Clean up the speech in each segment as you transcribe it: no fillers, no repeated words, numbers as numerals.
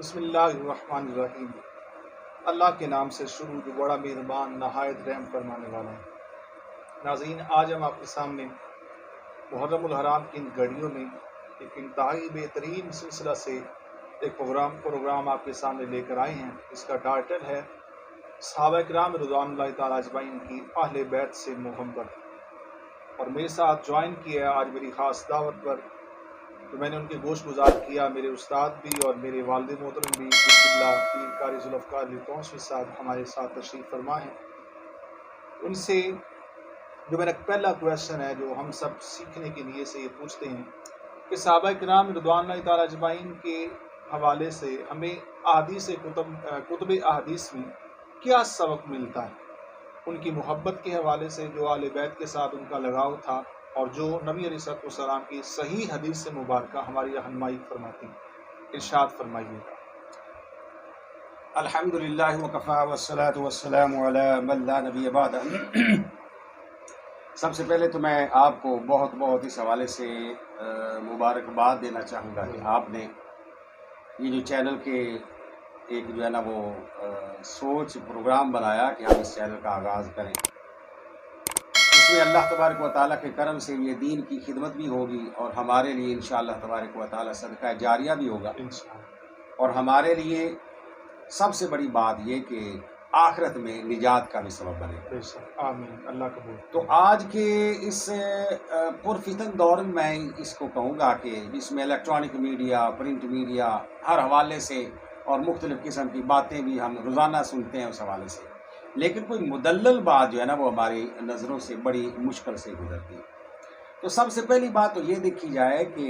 بسم اللہ الرحمن الرحیم۔ اللہ کے نام سے شروع جو بڑا مہربان نہایت رحم فرمانے والا ہے۔ ناظرین، آج ہم آپ کے سامنے محرم الحرام کی ان گھڑیوں میں ایک انتہائی بہترین سلسلہ سے ایک پروگرام آپ کے سامنے لے کر آئے ہیں۔ اس کا ٹائٹل ہے صحابہ کرام رضوان اللہ تعالیٰ اجمعین کی اہل بیت سے محبت۔ اور میرے ساتھ جوائن کیا ہے آج میری خاص دعوت پر، تو میں نے ان کے گوشت گزار کیا، میرے استاد بھی اور میرے والد محترم بھی بسم اللہ پیر قاری ذوالفقار علی تونسوی صاحب ہمارے ساتھ تشریف فرما ہیں۔ ان سے جو میرا پہلا کویشچن ہے جو ہم سب سیکھنے کے لیے سے یہ پوچھتے ہیں کہ صحابہ کرام رضوان اللہ تعالیٰ اجمعین کے حوالے سے ہمیں کتب احادیث میں کیا سبق ملتا ہے، ان کی محبت کے حوالے سے جو اہل بیت کے ساتھ ان کا لگاؤ تھا، اور جو نبی علیہ السلام کی صحیح حدیث سے مبارکہ ہماری رہنمائی فرماتی ہیں۔ ارشاد فرمائیے گا۔ الحمدللہ وکفی والصلاۃ والسلام علی من لا نبی بعد۔ سب سے پہلے تو میں آپ کو بہت اس حوالے سے مبارکباد دینا چاہوں گا کہ آپ نے یہ جو چینل کے ایک جو ہے نا وہ سوچ پروگرام بنایا کہ ہم اس چینل کا آغاز کریں۔ اس میں اللہ تبارک و تعالیٰ کے کرم سے یہ دین کی خدمت بھی ہوگی اور ہمارے لیے انشاءاللہ تبارک و تعالیٰ صدقہ جاریہ بھی ہوگا، اور ہمارے لیے سب سے بڑی بات یہ کہ آخرت میں نجات کا بھی سبب بنے گا۔ آمین، اللہ قبول۔ تو آج کے اس پرفتن دور میں میں اس کو کہوں گا کہ جس میں الیکٹرانک میڈیا، پرنٹ میڈیا ہر حوالے سے اور مختلف قسم کی باتیں بھی ہم روزانہ سنتے ہیں اس حوالے سے، لیکن کوئی مدلل بات جو ہے نا وہ ہماری نظروں سے بڑی مشکل سے گزرتی ہے۔ تو سب سے پہلی بات تو یہ دیکھی جائے کہ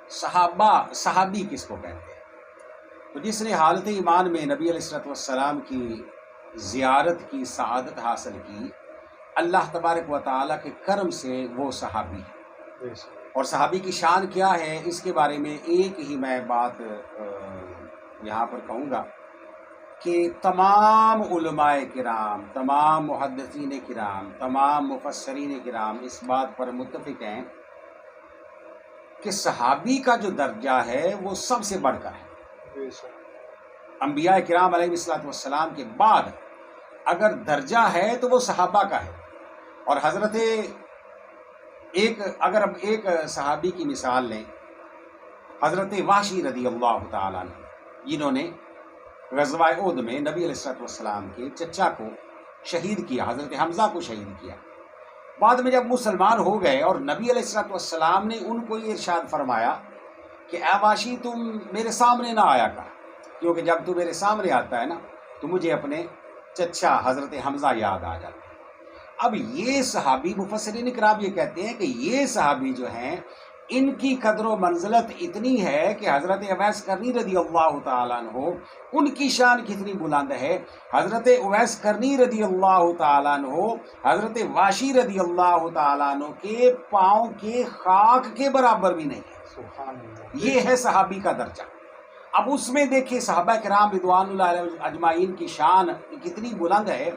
صحابی کس کو کہتے ہیں؟ تو جس نے حالت ایمان میں نبی علیہ السلام کی زیارت کی سعادت حاصل کی، اللہ تبارک و تعالیٰ کے کرم سے وہ صحابی ہے۔ اور صحابی کی شان کیا ہے اس کے بارے میں ایک ہی میں بات یہاں پر کہوں گا کہ تمام علماء کرام، تمام محدثین کرام، تمام مفسرین کرام اس بات پر متفق ہیں کہ صحابی کا جو درجہ ہے وہ سب سے بڑھ کر ہے۔ انبیاء کرام علیہ السلام کے بعد اگر درجہ ہے تو وہ صحابہ کا ہے۔ اور حضرت اگر اب ایک صحابی کی مثال لیں، حضرت وحشی رضی اللہ تعالیٰ عنہ، جنہوں نے غزوہ احد میں نبی علیہ السلام کے چچا کو شہید کیا، حضرت حمزہ کو شہید کیا۔ بعد میں جب مسلمان ہو گئے اور نبی علیہ السلام نے ان کو یہ ارشاد فرمایا کہ اے وحشی تم میرے سامنے نہ آیا کر، کیونکہ جب تو میرے سامنے آتا ہے نا تو مجھے اپنے چچا حضرت حمزہ یاد آ جاتا ہے۔ اب یہ صحابی، مفسرین کرام یہ کہتے ہیں کہ یہ صحابی جو ہیں ان کی قدر و منزلت اتنی ہے کہ حضرت اویس کرنی رضی اللہ تعالیٰ عنہ، ان کی شان کتنی بلند ہے، حضرت اویس کرنی رضی اللہ تعالیٰ عنہ حضرت وحشی رضی اللہ تعالیٰ عنہ کے پاؤں کے خاک کے برابر بھی نہیں ہے۔ یہ ہے صحابی کا درجہ۔ اب اس میں دیکھیں صحابہ کرام رضوان اللہ اجمعین کی شان کتنی بلند ہے،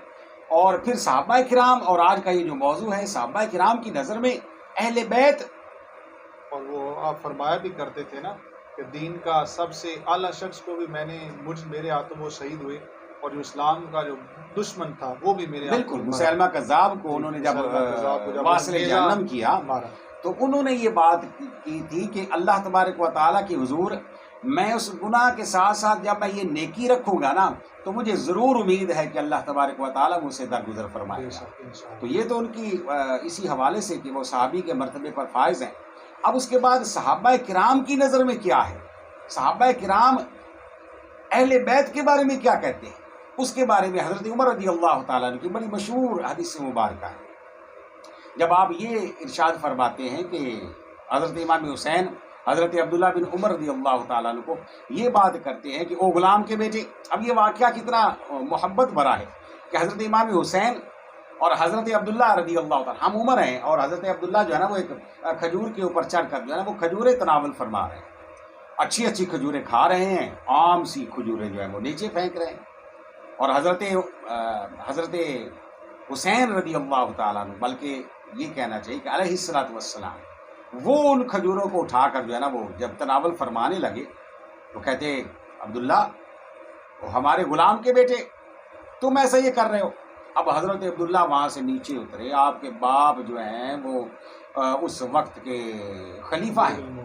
اور پھر صحابہ کرام، اور آج کا یہ جو موضوع ہے صحابہ کرام کی نظر میں اہل بیت، اور وہ آپ فرمایا بھی کرتے تھے نا کہ دین کا سب سے اعلیٰ شخص کو بھی میرے ہاتھوں وہ شہید ہوئے، اور جو اسلام کا جو دشمن تھا وہ بھی میرے بالکل مسیلمہ کذاب کو انہوں نے جب واصل جہنم کیا تو انہوں نے یہ بات کی تھی کہ اللہ تبارک و تعالیٰ کی حضور میں اس گناہ کے ساتھ ساتھ جب میں یہ نیکی رکھوں گا نا تو مجھے ضرور امید ہے کہ اللہ تبارک و تعالیٰ مجھ سے درگزر فرمائے گا۔ تو یہ تو ان کی اسی حوالے سے کہ وہ صحابی کے مرتبے پر فائز ہیں۔ اب اس کے بعد صحابہ کرام کی نظر میں کیا ہے، صحابہ کرام اہل بیت کے بارے میں کیا کہتے ہیں، اس کے بارے میں حضرت عمر رضی اللہ تعالیٰ عنہ کی بڑی مشہور حدیث مبارکہ ہے۔ جب آپ یہ ارشاد فرماتے ہیں کہ حضرت امام حسین حضرت عبداللہ بن عمر رضی اللہ تعالیٰ عنہ کو یہ بات کرتے ہیں کہ او غلام کے بیٹے، اب یہ واقعہ کتنا محبت بھرا ہے کہ حضرت امام حسین اور حضرت عبداللہ رضی اللہ تعالیٰ، ہم عمر ہیں، اور حضرت عبداللہ جو ہے نا وہ ایک کھجور کے اوپر چڑھ کر جو ہے نا وہ کھجوریں تناول فرما رہے ہیں، اچھی کھجوریں کھا رہے ہیں، عام سی کھجوریں جو ہیں وہ نیچے پھینک رہے ہیں، اور حضرت حسین رضی اللہ تعالیٰ عنہ، بلکہ یہ کہنا چاہیے کہ علیہ السلام وہ ان کھجوروں کو اٹھا کر جو ہے نا وہ جب تناول فرمانے لگے وہ کہتے عبداللہ وہ ہمارے غلام کے بیٹے، تم ایسا یہ کر رہے ہو۔ اب حضرت عبداللہ وہاں سے نیچے اترے، آپ کے باپ جو ہیں وہ اس وقت کے خلیفہ ہیں،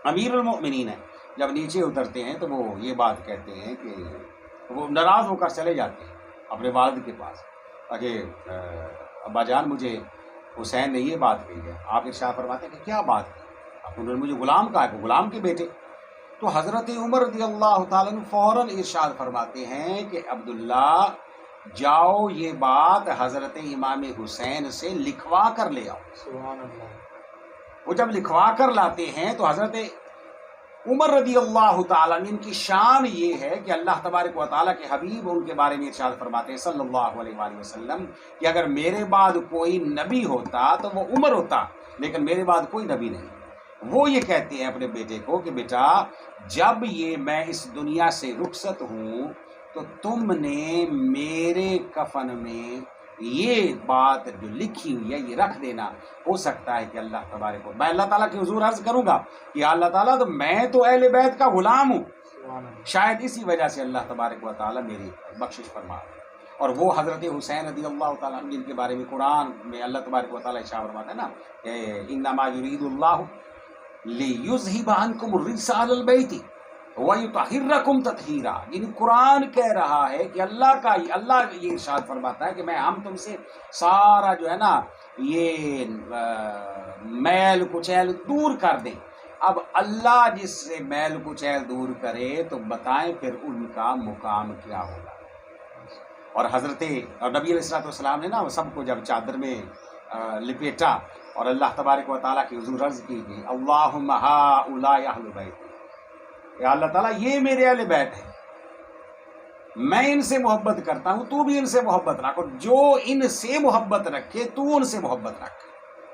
امیر المؤمنین ہیں، جب نیچے اترتے ہیں تو وہ یہ بات کہتے ہیں کہ وہ ناراض ہو کر چلے جاتے ہیں اپنے والد کے پاس کہ ابا جان مجھے حسین نے یہ بات کہی ہے۔ آپ ارشاد فرماتے ہیں کہ کیا بات کی؟ انہوں نے مجھے غلام کہا کہ غلام کے بیٹے۔ تو حضرت عمر رضی اللہ تعالیٰ عنہ فوراً ارشاد فرماتے ہیں کہ عبداللہ جاؤ یہ بات حضرت امام حسین سے لکھوا کر لے آؤ۔ سبحان اللہ۔ وہ جب لکھوا کر لاتے ہیں تو حضرت عمر رضی اللہ تعالیٰ عنہ، ان کی شان یہ ہے کہ اللہ تبارک و تعالیٰ کے حبیب ان کے بارے میں ارشاد فرماتے ہیں صلی اللہ علیہ وآلہ وسلم کہ اگر میرے بعد کوئی نبی ہوتا تو وہ عمر ہوتا، لیکن میرے بعد کوئی نبی نہیں۔ وہ یہ کہتے ہیں اپنے بیٹے کو کہ بیٹا جب یہ میں اس دنیا سے رخصت ہوں تو تم نے میرے کفن میں یہ بات جو لکھی ہوئی ہے یہ رکھ دینا، ہو سکتا ہے کہ اللہ تبارک و میں اللہ تعالیٰ کے حضور عرض کروں گا کہ اللہ تعالیٰ تو میں تو اہل بیت کا غلام ہوں، شاید اسی وجہ سے اللہ تبارک و تعالیٰ میری بخشش فرما۔ اور وہ حضرت حسین رضی اللہ تعالیٰ عنہ جن کے بارے میں قرآن میں اللہ تبارک و تعالیٰ ارشاد فرماتا ہے نا کہ انما یرید اللہ لیذھب عنکم الرجس اہل البیت وَيُطَهِّرَكُمْ تَطْهِيرًا، یعنی قرآن کہہ رہا ہے کہ اللہ یہ ارشاد فرماتا ہے کہ ہم تم سے سارا جو ہے نا یہ میل کچیل دور کر دیں۔ اب اللہ جس سے میل کچیل دور کرے تو بتائیں پھر ان کا مقام کیا ہوگا۔ اور حضرت نبی علیہ السلام نے نا وہ سب کو جب چادر میں لپیٹا اور اللہ تبارک و تعالیٰ کی حضور عرض کی کہ اللہم ہؤلاء اہل بیت، یا اللہ تعالیٰ یہ میرے اہل بیت ہے، میں ان سے محبت کرتا ہوں، تو بھی ان سے محبت رکھ، اور جو ان سے محبت رکھے تو ان سے محبت رکھ۔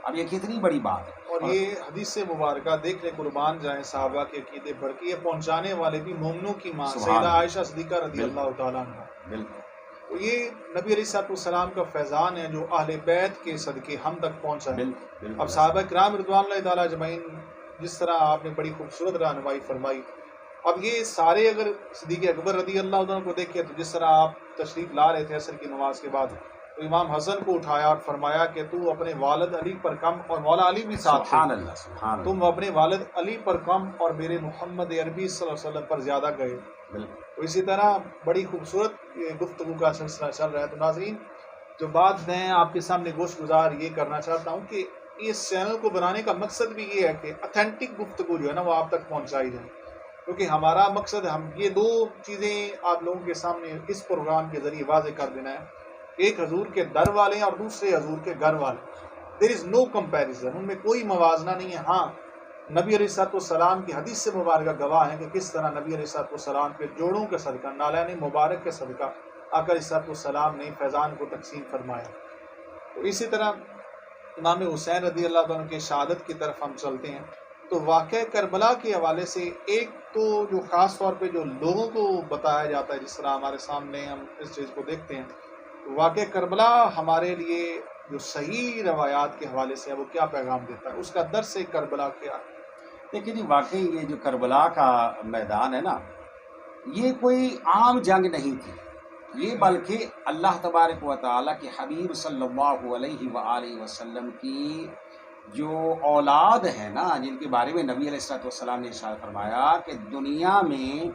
اب یہ کتنی بڑی بات ہے۔ اور یہ حدیث مبارکہ دیکھ لیں، قربان جائیں صحابہ کے عقیدے بڑھ کے، یہ پہنچانے والے بھی مومنوں کی ماں سیدہ عائشہ صدیقہ رضی اللہ تعالیٰ عنہ۔ بالکل، تو یہ نبی علیہ السلام کا فیضان ہے جو اہل بیت کے صدقے ہم تک پہنچا ہے۔ اب صحابہ کرام رضوان اللہ تعالیٰ اجمعین جس طرح آپ نے بڑی خوبصورت رہنمائی فرمائی، اب یہ سارے اگر صدیق اکبر رضی اللہ عنہ کو دیکھیں تو جس طرح آپ تشریف لا رہے تھے عصر کی نماز کے بعد، تو امام حسن کو اٹھایا اور فرمایا کہ تو اپنے والد علی پر کم، اور مولا علی بھی ساتھ سبحان اللہ، سبحان اللہ، تم اپنے والد علی پر کم اور میرے محمد عربی صلی اللہ علیہ وسلم پر زیادہ گئے۔ تو اسی طرح بڑی خوبصورت گفتگو کا سلسلہ چل رہا ہے۔ تو ناظرین، جو بات میں آپ کے سامنے گوشت گزار یہ کرنا چاہتا ہوں کہ اس چینل کو بنانے کا مقصد بھی یہ ہے کہ اتھینٹک گفتگو جو ہے نا وہ آپ تک پہنچائی جائے، کیونکہ ہمارا مقصد ہم یہ دو چیزیں آپ لوگوں کے سامنے اس پروگرام کے ذریعے واضح کر دینا ہے، ایک حضور کے در والے اور دوسرے حضور کے گھر والے۔ دیر از نو کمپیریزن، ان میں کوئی موازنہ نہیں ہے۔ ہاں، نبی علیہ السلام کی حدیث سے مبارکہ گواہ ہیں کہ کس طرح نبی علیہ السلام کے جوڑوں کے صدقہ، نالین مبارک کے صدقہ آقا علیہ السلام نے فیضان کو تقسیم فرمایا۔ تو اسی طرح امام حسین رضی اللہ عنہ کے شہادت کی طرف ہم چلتے ہیں۔ تو واقعہ کربلا کے حوالے سے ایک تو جو خاص طور پہ جو لوگوں کو بتایا جاتا ہے، جس طرح ہمارے سامنے ہم اس چیز کو دیکھتے ہیں، تو واقعہ کربلا ہمارے لیے جو صحیح روایات کے حوالے سے ہے وہ کیا پیغام دیتا ہے، اس کا درس کربلا کیا ہے؟ لیکن واقعی یہ جو کربلا کا میدان ہے نا، یہ کوئی عام جنگ نہیں تھی، یہ بلکہ اللہ تبارک و تعالیٰ کے حبیب صلی اللہ علیہ وآلہ وسلم کی جو اولاد ہے نا، جن کے بارے میں نبی علیہ السلام نے ارشاد فرمایا کہ دنیا میں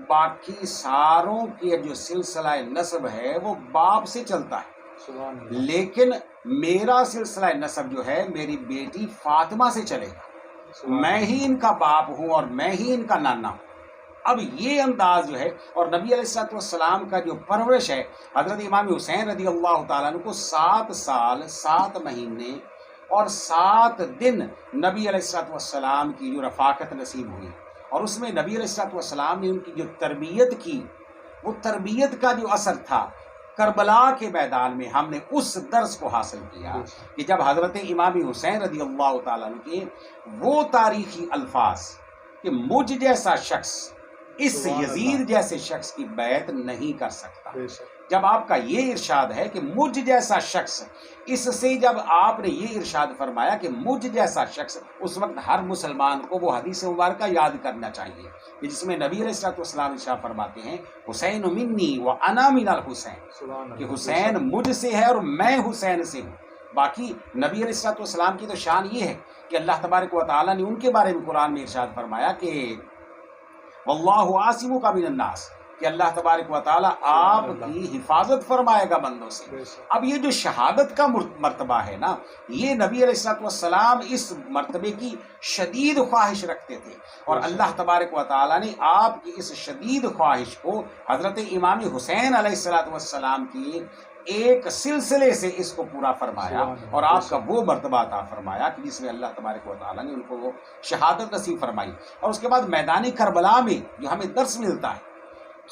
باقی ساروں کی جو سلسلہ نسب ہے وہ باپ سے چلتا ہے، لیکن میرا سلسلہ نسب جو ہے میری بیٹی فاطمہ سے چلے گا، میں ہی ان کا باپ ہوں اور میں ہی ان کا نانا ہوں۔ اب یہ انداز جو ہے، اور نبی علیہ السلام کا جو پرورش ہے، حضرت امام حسین رضی اللہ تعالیٰ عنہ کو 7 سال 7 مہینے اور 7 دن نبی علیہ السلام کی جو رفاقت نصیب ہوئی، اور اس میں نبی علیہ السلام نے ان کی جو تربیت کی، وہ تربیت کا جو اثر تھا کربلا کے میدان میں ہم نے اس درس کو حاصل کیا کہ جب حضرت امام حسین رضی اللہ تعالیٰ عنہ کے وہ تاریخی الفاظ کہ مجھ جیسا شخص اس یزید جیسے شخص کی بیعت نہیں کر سکتا، جب آپ کا یہ ارشاد ہے کہ مجھ جیسا شخص، اس سے جب آپ نے یہ ارشاد فرمایا کہ مجھ جیسا شخص، اس وقت ہر مسلمان کو وہ حدیث مبارکہ یاد کرنا چاہیے کہ جس میں نبی علیہ السلام ارشاد فرماتے ہیں حسین منی و انا من الحسین، کہ حسین مجھ سے ہے اور میں حسین سے ہوں۔ باقی نبی علیہ السلام کی تو شان یہ ہے کہ اللہ تبارک و تعالیٰ نے ان کے بارے میں قرآن میں ارشاد فرمایا کہ واللہ عاصمک من الناس، کہ اللہ تبارک و تعالیٰ آپ کی حفاظت فرمائے گا بندوں سے۔ اب یہ جو شہادت کا مرتبہ ہے نا، یہ نبی علیہ السلام اس مرتبے کی شدید خواہش رکھتے تھے، اور اللہ تبارک و تعالیٰ نے آپ کی اس شدید خواہش کو حضرت امام حسین علیہ السلام کی ایک سلسلے سے اس کو پورا فرمایا، اور آپ کا وہ مرتبہ عطا فرمایا کہ جس میں اللہ تبارک و تعالیٰ نے ان کو وہ شہادت نصیب فرمائی۔ اور اس کے بعد میدان کربلا میں جو ہمیں درس ملتا ہے،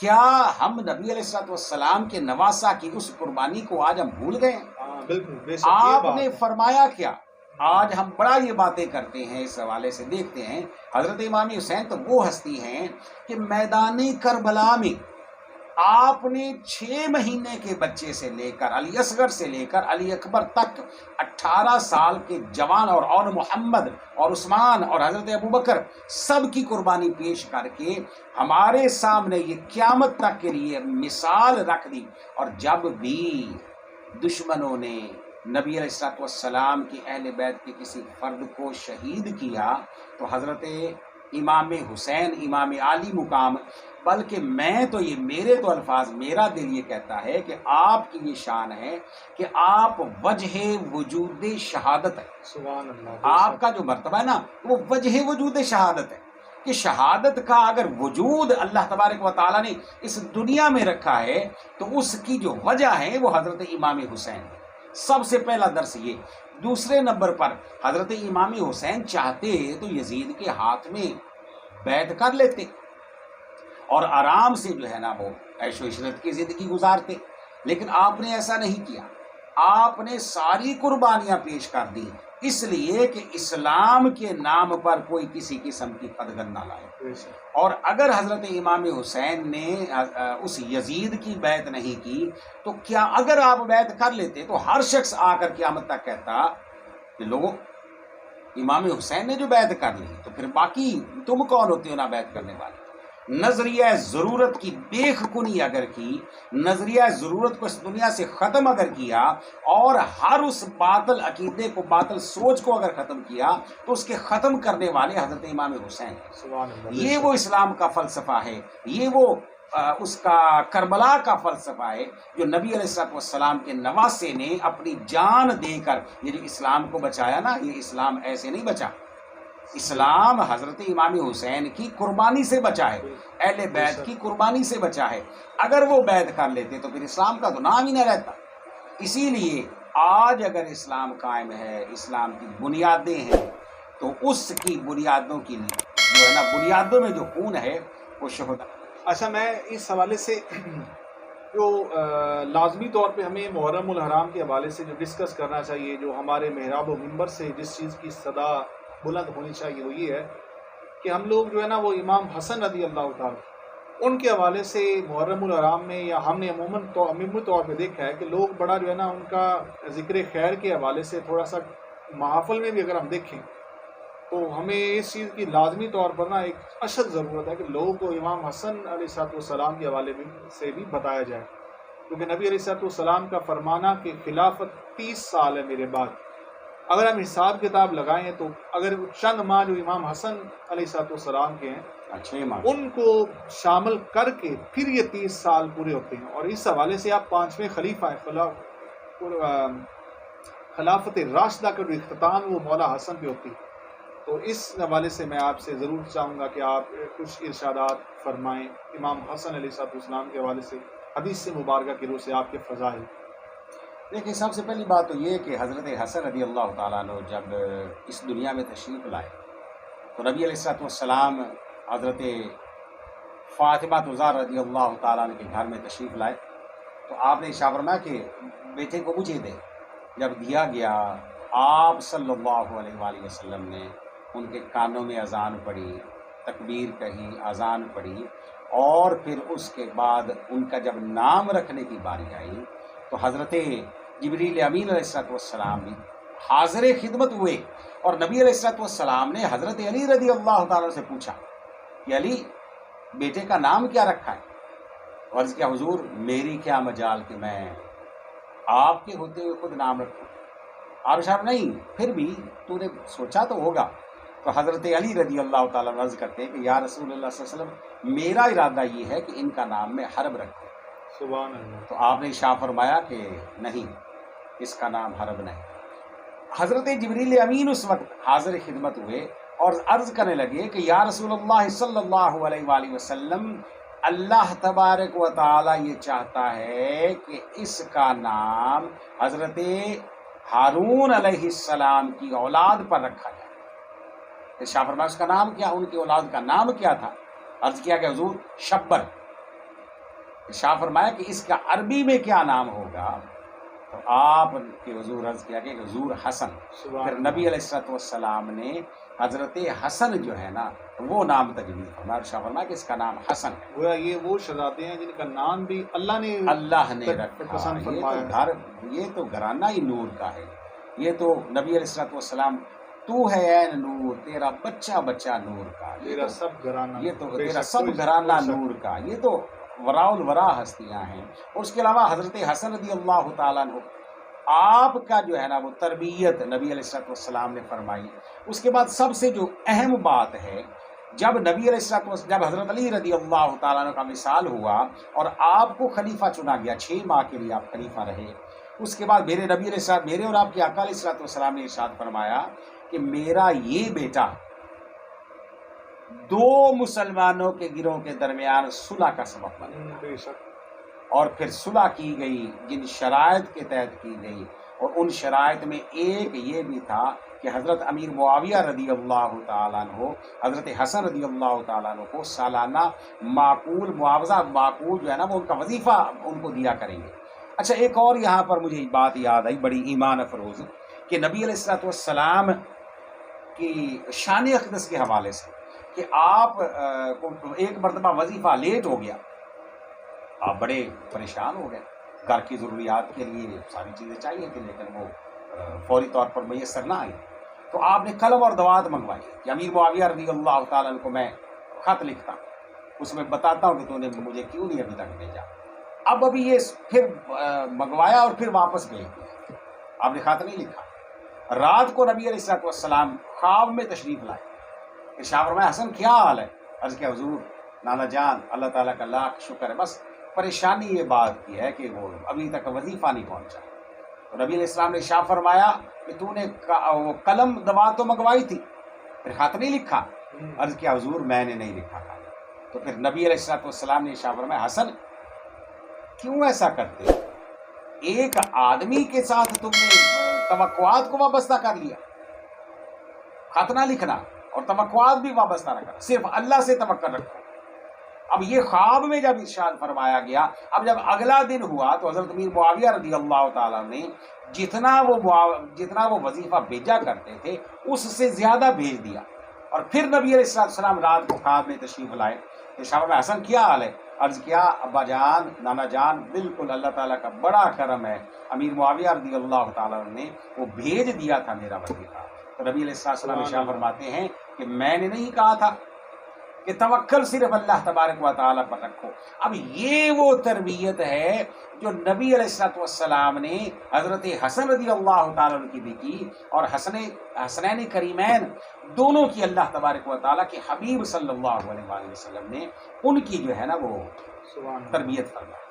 کیا ہم نبی علیہ السلام کے نواسہ کی اس قربانی کو آج ہم بھول گئے ہیں؟ بالکل، آپ نے فرمایا کیا؟ آج ہم بڑا یہ باتیں کرتے ہیں، اس حوالے سے دیکھتے ہیں حضرت امام حسین تو وہ ہستی ہیں کہ میدان کربلا میں آپ نے 6 مہینے کے بچے سے لے کر علی اصغر سے لے کر علی اکبر تک 18 سال کے جوان اور محمد اور عثمان اور حضرت ابوبکر سب کی قربانی پیش کر کے ہمارے سامنے یہ قیامت تک کے لیے مثال رکھ دی۔ اور جب بھی دشمنوں نے نبی علیہ السلام کی اہل بیت کے کسی فرد کو شہید کیا تو حضرت امام حسین امام عالی مقام، بلکہ میں تو یہ میرے تو الفاظ، میرا دل یہ کہتا ہے کہ آپ کی یہ شان ہے کہ آپ وجہ وجود شہادت ہے۔ سبحان اللہ، آپ کا جو مرتبہ ہے نا وہ وجہ وجود شہادت ہے، کہ شہادت کا اگر وجود اللہ تبارک و تعالیٰ نے اس دنیا میں رکھا ہے تو اس کی جو وجہ ہے وہ حضرت امام حسین ہے۔ سب سے پہلا درس یہ۔ دوسرے نمبر پر حضرت امام حسین چاہتے تو یزید کے ہاتھ میں بیعت کر لیتے اور آرام سے جو ہے نا وہ عیش و عشرت کی زندگی گزارتے، لیکن آپ نے ایسا نہیں کیا۔ آپ نے ساری قربانیاں پیش کر دی، اس لیے کہ اسلام کے نام پر کوئی کسی قسم کی قدغن نہ لائے۔ اور اگر حضرت امام حسین نے اس یزید کی بیعت نہیں کی تو کیا اگر آپ بیعت کر لیتے تو ہر شخص آ کر قیامت تک کہتا کہ لوگوں امام حسین نے جو بیعت کر لی تو پھر باقی تم کون ہوتے ہو نہ بیعت کرنے والے۔ نظریہ ضرورت کی بے خکنی اگر کی، نظریہ ضرورت کو اس دنیا سے ختم اگر کیا، اور ہر اس باطل عقیدے کو، باطل سوچ کو اگر ختم کیا تو اس کے ختم کرنے والے حضرت امام حسین ہیں۔ یہ وہ اسلام کا فلسفہ ہے، یہ وہ اس کا کربلا کا فلسفہ ہے جو نبی علیہ السلام کے نواسے نے اپنی جان دے کر یہ جو اسلام کو بچایا نا، یہ اسلام ایسے نہیں بچا۔ اسلام حضرت امام حسین کی قربانی سے بچا ہے، اہل بیت کی قربانی سے بچا ہے۔ اگر وہ بیعت کر لیتے تو پھر اسلام کا تو نام ہی نہ رہتا۔ اسی لیے آج اگر اسلام قائم ہے، اسلام کی بنیادیں ہیں، تو اس کی بنیادوں کی جو ہے نا، بنیادوں میں جو خون ہے وہ شہداء۔ اچھا، میں اس حوالے سے جو لازمی طور پہ ہمیں محرم الحرام کے حوالے سے جو ڈسکس کرنا چاہیے، جو ہمارے محراب و منبر سے جس چیز کی صدا بلند ہونی چاہیے، وہ یہ ہے کہ ہم لوگ جو ہے نا وہ امام حسن رضی اللہ تعالیٰ ان کے حوالے سے محرم الحرام میں، یا ہم نے عموماً طور پہ دیکھا ہے کہ لوگ بڑا جو ہے نا ان کا ذکر خیر کے حوالے سے تھوڑا سا محافل میں بھی اگر ہم دیکھیں تو ہمیں اس چیز کی لازمی طور پر نا ایک اشد ضرورت ہے کہ لوگوں کو امام حسن علیہ السلام کے حوالے سے بھی بتایا جائے، کیونکہ نبی علیہ السلام کا فرمانا کہ خلافت 30 سال ہے میرے بعد، اگر ہم حساب کتاب لگائیں تو اگر چند ماہ جو امام حسن علیہ السلام کے ہیں ان کو شامل کر کے پھر یہ 30 سال پورے ہوتے ہیں، اور اس حوالے سے آپ 5ویں خلیفہ ہیں، خلافت راشدہ کا جو اختتام وہ مولا حسن پہ ہوتی ہے۔ تو اس حوالے سے میں آپ سے ضرور چاہوں گا کہ آپ کچھ ارشادات فرمائیں امام حسن علیہ السلام کے حوالے سے، حدیث مبارکہ کی روح سے آپ کے فضائل۔ دیکھیں، سب سے پہلی بات تو یہ کہ حضرت حسن رضی اللہ تعالیٰ عنہ جب اس دنیا میں تشریف لائے تو نبی علیہ السلام حضرت فاطمہ زہرا رضی اللہ تعالیٰ عنہ کے گھر میں تشریف لائے تو آپ نے ارشاد فرمایا کہ بیٹے کو مجھے دے۔ جب دیا گیا، آپ صلی اللہ علیہ وآلہ وسلم نے ان کے کانوں میں اذان پڑھی، تکبیر کہی، اذان پڑھی، اور پھر اس کے بعد ان کا جب نام رکھنے کی باری آئی تو حضرت جبریل امین علیہ السلام بھی حاضر خدمت ہوئے، اور نبی علیہ السلام نے حضرت علی رضی اللہ تعالیٰ سے پوچھا کہ علی بیٹے کا نام کیا رکھا ہے؟ عرض کیا حضور میری کیا مجال کہ میں آپ کے ہوتے ہوئے خود نام رکھوں؟ آپ صاحب نہیں، پھر بھی تو نے سوچا تو ہوگا۔ تو حضرت علی رضی اللہ تعالیٰ عرض کرتے ہیں کہ یا رسول اللہ صلی اللہ علیہ وسلم میرا ارادہ یہ ہے کہ ان کا نام میں حرب رکھوں۔ سبحان اللہ۔ تو آپ نے ارشاد فرمایا کہ نہیں، اس کا نام حرب نہیں۔ حضرت جبریل امین اس وقت حاضر خدمت ہوئے اور عرض کرنے لگے کہ یا رسول اللہ صلی اللہ علیہ وآلہ وسلم، اللہ تبارک و تعالی یہ چاہتا ہے کہ اس کا نام حضرت ہارون علیہ السلام کی اولاد پر رکھا جائے۔ ارشاد فرمایا اس کا نام کیا، ان کی اولاد کا نام کیا تھا؟ عرض کیا کہ حضور شبر۔ ارشاد فرمایا کہ اس کا عربی میں کیا نام ہوگا؟ تو آپ کے حضور عرض کیا کہ حضور حسن۔ پھر نبی علیہ السلام نے حضرت حسن جو ہے نا وہ نام تجویز فرمایا، ارشاد فرمایا کہ اس کا نام حسن ہے۔ گویا یہ وہ شہزادے ہیں جن کا نام بھی اللہ نے رکھا۔ پسند فرمایا۔ یہ تو گھرانہ ہی نور کا ہے، یہ تو نبی علیہ السلام تو ہے عین نور، تیرا بچہ بچہ نور کا، تیرا سب گھرانہ، یہ تو تیرا سب گھرانہ نور کا، یہ تو وراء الورا ہستیاں ہیں۔ اور اس کے علاوہ حضرت حسن رضی اللہ تعالیٰ عنہ آپ کا جو ہے نا وہ تربیت نبی علیہ السلام نے فرمائی۔ اس کے بعد سب سے جو اہم بات ہے، جب نبی علیہ جب حضرت علی رضی اللہ تعالیٰ عنہ کا وصال ہوا اور آپ کو خلیفہ چنا گیا، 6 ماہ کے لیے آپ خلیفہ رہے، اس کے بعد میرے اور آپ کے آقا علیہ السلام نے ارشاد فرمایا کہ میرا یہ بیٹا 2 مسلمانوں کے گروہ کے درمیان صلح کا سبب بنے۔ اور پھر صلح کی گئی جن شرائط کے تحت کی گئی، اور ان شرائط میں ایک یہ بھی تھا کہ حضرت امیر معاویہ رضی اللہ تعالیٰ عنہ حضرت حسن رضی اللہ تعالیٰ عنہ کو سالانہ معقول معاوضہ معقول جو ہے نا وہ ان کا وظیفہ ان کو دیا کریں گے۔ اچھا، ایک اور یہاں پر مجھے بات یاد آئی بڑی ایمان افروز کہ نبی علیہ السلام کی شان اقدس کے حوالے سے کہ آپ کو ایک مرتبہ وظیفہ لیٹ ہو گیا، آپ بڑے پریشان ہو گئے، گھر کی ضروریات کے لیے ساری چیزیں چاہیے تھیں لیکن وہ فوری طور پر میسر نہ آئی، تو آپ نے قلم اور دوات منگوائی کہ امیر معاویہ رضی اللہ تعالیٰ عنہ کو میں خط لکھتا ہوں، اس میں بتاتا ہوں کہ تو نے مجھے کیوں نہیں ابھی تک بھیجا۔ ابھی یہ پھر منگوایا اور پھر واپس بھیج دیا، آپ نے خط نہیں لکھا۔ رات کو نبی علیہ السلام خواب میں تشریف لائے، ارشاد فرمایا حسن کیا حال ہے؟ عرض کیا حضور نانا جان اللہ تعالیٰ کا لاکھ شکر ہے، بس پریشانی یہ بات کی ہے کہ وہ ابھی تک وظیفہ نہیں پہنچا۔ تو نبی علیہ السلام نے ارشاد فرمایا کہ تو نے وہ قلم دوات تو منگوائی تھی، پھر خط نہیں لکھا؟ عرض کیا حضور میں نے نہیں لکھا تھا۔ تو پھر نبی علیہ السلام نے ارشاد فرمایا حسن کیوں ایسا کرتے؟ ایک آدمی کے ساتھ تم نے توقعات کو وابستہ کر لیا، خط نہ لکھنا اور توقعات بھی وابستہ رکھنا، صرف اللہ سے توقع رکھو۔ اب یہ خواب میں جب ارشاد فرمایا گیا، اب جب اگلا دن ہوا تو حضرت امیر معاویہ رضی اللہ تعالیٰ نے جتنا وہ وظیفہ بھیجا کرتے تھے اس سے زیادہ بھیج دیا، اور پھر نبی علیہ السلام رات کو خواب میں تشریف لائے۔ ارشاد میں حسن کیا حال ہے؟ عرض کیا ابا جان نانا جان بالکل اللہ تعالیٰ کا بڑا کرم ہے، امیر معاویہ رضی اللہ تعالیٰ نے وہ بھیج دیا تھا میرا وظیفہ۔ تو نبی علیہ السلام ارشاد فرماتے ہیں کہ میں نے نہیں کہا تھا کہ توکل صرف اللہ تبارک و تعالیٰ پر رکھو۔ اب یہ وہ تربیت ہے جو نبی علیہ السلام نے حضرت حسن رضی اللہ تعالیٰ عنہ کی بھی کی، اور حسنین کریمین دونوں کی اللہ تبارک و تعالیٰ کے حبیب صلی اللہ علیہ وسلم نے ان کی جو ہے نا وہ تربیت فرمائی۔